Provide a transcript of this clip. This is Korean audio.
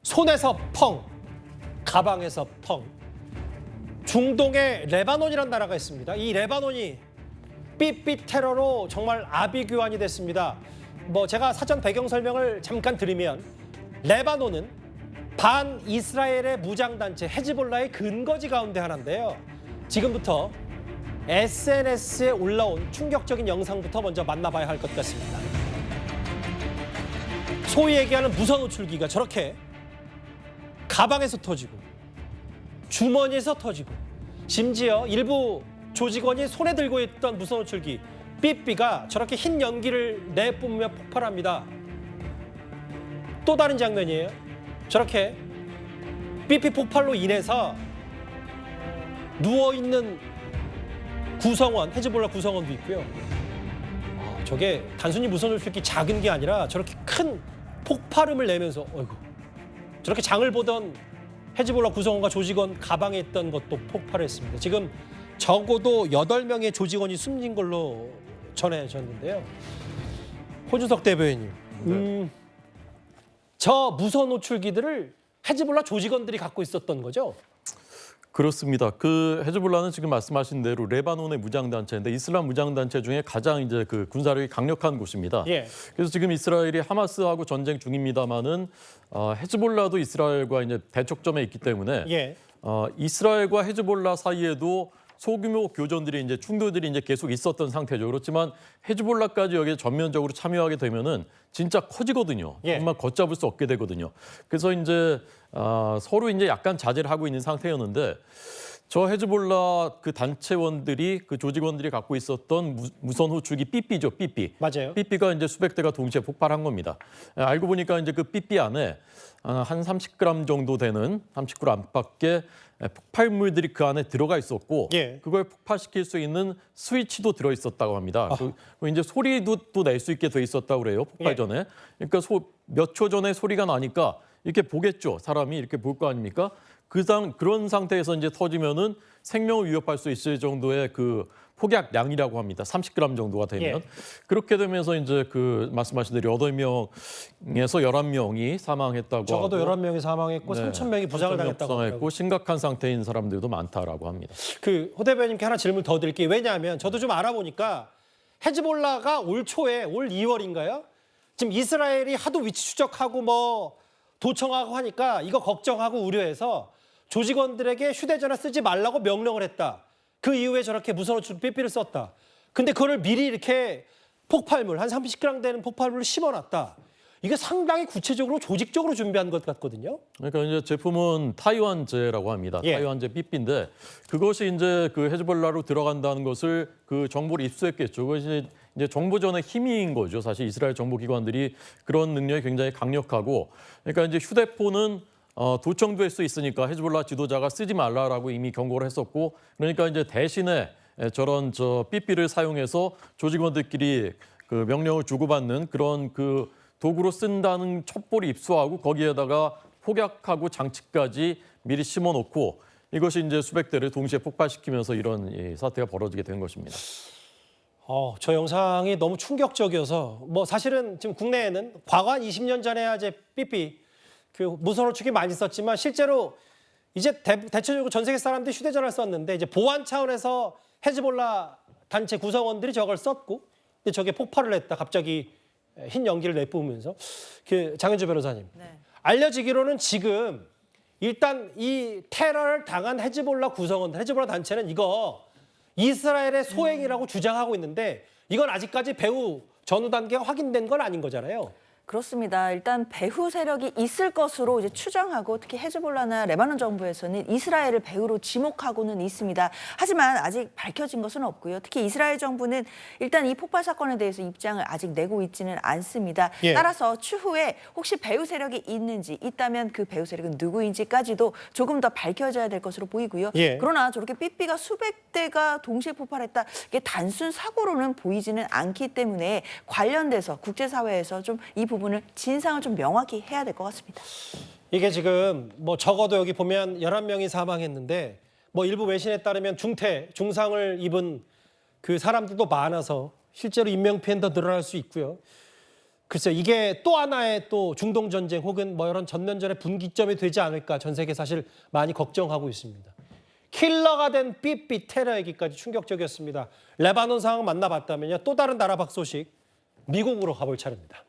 손에서 펑, 가방에서 펑. 중동에 레바논이라는 나라가 있습니다. 이 레바논이 삐삐 테러로 정말 아비규환이 됐습니다. 제가 사전 배경 설명을 잠깐 드리면 레바논은 반 이스라엘의 무장단체 헤즈볼라의 근거지 가운데 하나인데요. 지금부터 SNS에 올라온 충격적인 영상부터 먼저 만나봐야 할 것 같습니다. 소위 얘기하는 무선 호출기가 저렇게 가방에서 터지고 주머니에서 터지고 심지어 일부 조직원이 손에 들고 있던 무선 호출기 삐삐가 저렇게 흰 연기를 내뿜으며 폭발합니다. 또 다른 장면이에요. 저렇게 삐삐 폭발로 인해서 누워있는 구성원, 헤즈볼라 구성원도 있고요. 저게 단순히 무선 호출기 작은 게 아니라 저렇게 큰 폭발음을 내면서 어이구, 저렇게 장을 보던 헤즈볼라 구성원과 조직원 가방에 있던 것도 폭발했습니다. 지금 적어도 8명의 조직원이 숨진 걸로 전해졌는데요. 호준석 대변인님, 저 무선 호출기들을 헤즈볼라 조직원들이 갖고 있었던 거죠? 그렇습니다. 그 헤즈볼라는 지금 말씀하신 대로 레바논의 무장단체인데 이슬람 무장단체 중에 가장 이제 그 군사력이 강력한 곳입니다. 예. 그래서 지금 이스라엘이 하마스하고 전쟁 중입니다만은 헤즈볼라도 이스라엘과 이제 대척점에 있기 때문에 예. 이스라엘과 헤즈볼라 사이에도 소규모 교전들이 이제 충돌들이 이제 계속 있었던 상태죠. 그렇지만 헤즈볼라까지 여기에 전면적으로 참여하게 되면은 진짜 커지거든요. 예. 정말 걷잡을 수 없게 되거든요. 그래서 이제 서로 이제 약간 자제를 하고 있는 상태였는데 저 헤즈볼라 그 단체원들이 그 조직원들이 갖고 있었던 무선 호출기 삐삐죠, 삐삐. 맞아요. 삐삐가 이제 수백 대가 동시에 폭발한 겁니다. 알고 보니까 이제 그 삐삐 안에 한 30g 정도 되는 30g 안팎의 폭발물들이 그 안에 들어가 있었고 예. 그걸 폭발시킬 수 있는 스위치도 들어 있었다고 합니다. 그 이제 소리도 또 낼 수 있게 돼 있었다고 그래요. 폭발 예. 전에. 그러니까 몇 초 전에 소리가 나니까 이렇게 보겠죠. 사람이 이렇게 볼 거 아닙니까? 그런 상태에서 이제 터지면은 생명을 위협할 수 있을 정도의 그 폭약량이라고 합니다. 30g 정도가 되면. 예. 그렇게 되면서 이제 그 말씀하신 대로 8명에서 11명이 사망했다고 적어도 하고 11명이 사망했고 네, 3,000명이 부상을 당했다고 부상했고 하더라고요. 심각한 상태인 사람들도 많다라고 합니다. 호 대변인께 하나 질문 더 드릴게요. 왜냐하면 저도 좀 알아보니까 헤즈볼라가 올 초에 올 2월인가요? 지금 이스라엘이 하도 위치 추적하고 도청하고 하니까 이거 걱정하고 우려해서 조직원들에게 휴대전화 쓰지 말라고 명령을 했다. 그 이후에 저렇게 무선 호출 삐삐를 썼다. 근데 그걸 미리 이렇게 폭발물, 한 30g 되는 폭발물을 심어놨다. 이게 상당히 구체적으로 조직적으로 준비한 것 같거든요. 그러니까 이제 제품은 타이완제라고 합니다. 예. 타이완제 삐삐인데 그것이 이제 그 헤즈볼라로 들어간다는 것을 그 정보를 입수했겠죠. 그것이 이제 정보전의 힘인 거죠. 사실 이스라엘 정보기관들이 그런 능력이 굉장히 강력하고, 그러니까 이제 휴대폰은 도청될 수 있으니까 헤즈볼라 지도자가 쓰지 말라라고 이미 경고를 했었고, 그러니까 이제 대신에 저런 삐삐를 사용해서 조직원들끼리 그 명령을 주고받는 그런 그 도구로 쓴다는 첩보를 입수하고 거기에다가 폭약하고 장치까지 미리 심어놓고 이것이 이제 수백 대를 동시에 폭발시키면서 이런 사태가 벌어지게 된 것입니다. 저 영상이 너무 충격적이어서 사실은 지금 국내에는 과거 한 20년 전에야 이제 삐삐 그 무선 호출기 많이 썼지만 실제로 이제 대체적으로 전 세계 사람들이 휴대전화를 썼는데 이제 보안 차원에서 헤즈볼라 단체 구성원들이 저걸 썼고 근데 저게 폭발을 했다. 갑자기 흰 연기를 내뿜으면서 장현주 변호사님 네. 알려지기로는 지금 일단 이 테러를 당한 헤즈볼라 구성원들, 헤즈볼라 단체는 이거 이스라엘의 소행이라고 주장하고 있는데 이건 아직까지 배후 전후 단계가 확인된 건 아닌 거잖아요. 그렇습니다. 일단 배후 세력이 있을 것으로 이제 추정하고 특히 헤즈볼라나 레바논 정부에서는 이스라엘을 배후로 지목하고는 있습니다. 하지만 아직 밝혀진 것은 없고요. 특히 이스라엘 정부는 일단 이 폭발 사건에 대해서 입장을 아직 내고 있지는 않습니다. 예. 따라서 추후에 혹시 배후 세력이 있는지 있다면 그 배후 세력은 누구인지까지도 조금 더 밝혀져야 될 것으로 보이고요. 예. 그러나 저렇게 삐삐가 수백 대가 동시에 폭발했다. 이게 단순 사고로는 보이지는 않기 때문에 관련돼서 국제사회에서 좀 이 부분을 진상을 좀 명확히 해야 될 것 같습니다. 이게 지금 적어도 여기 보면 11명이 사망했는데 일부 외신에 따르면 중상을 입은 그 사람들도 많아서 실제로 인명 피해는 더 늘어날 수 있고요. 글쎄요, 이게 또 하나의 또 중동 전쟁 혹은 뭐 이런 전면전의 분기점이 되지 않을까 전 세계 사실 많이 걱정하고 있습니다. 킬러가 된 삐삐 테러 얘기까지 충격적이었습니다. 레바논 상황 만나봤다면요, 또 다른 나라 박 소식 미국으로 가볼 차례입니다.